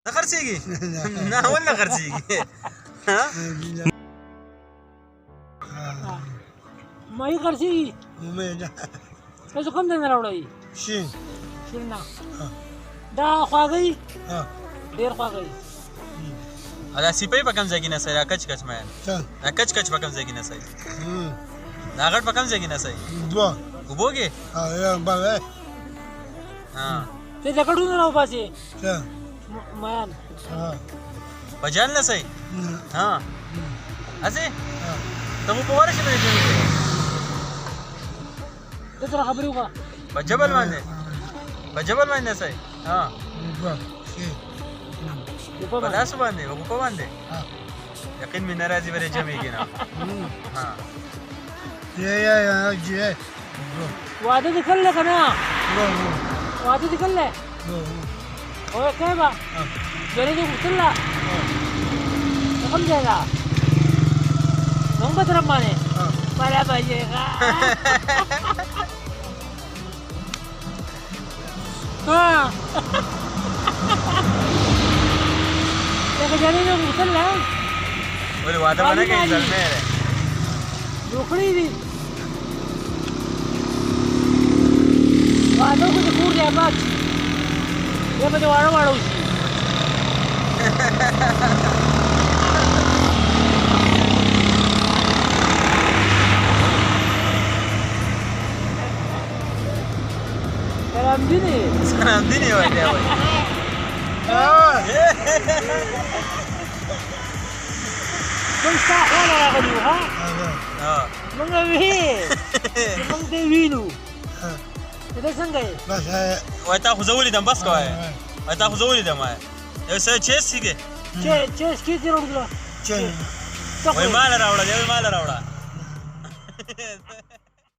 نه خرڅېږي نه ولې نه خرڅېږي ماهي خرڅېږي تاسو کوم ځای نه راوړئ شین شین نه دا خواږه ډېر خواږه دا سیپۍ په کوم ځای کې نڅوي دا کچ کچ مین دا کچ کچ په کوم ځای کې نڅوي دا غټ په کوم ځای کې نڅوي دوه اوبو کې ته د کډو نه راوباسې مین په جال نڅوي ها هسې ته خو په ورشې باندې جوړ کړې ته سره خبرې وکړه په جبل باندې نڅوي ها په داسو باندې په کوپه باندې یقین مې نه راځي به دې جمعېږي نه واده دې کړی که نه واده دې کړی او کوې به جلۍ دې غوښتله د کوم ځای ده زموږ په طرف باندې مالا بچې لکه جلۍ دې غوښتله ولې واده به نه کوي زلمی دی روکړی دي واده خو د کور دی آباد شي بیا به دې واړه واړه وشي سلامدینې وایي دی وایي موږ ستا خواله راغلي وو ها موږ وې موږ دې وینو ته څنګه یې وایي تا خو زه ولیدم بس که وایي وایي تا خو زه ولیدم وایي یو څه چیس څښې چیس کې دې راوړله وایي ماله راوړه دی وایي ماله راوړه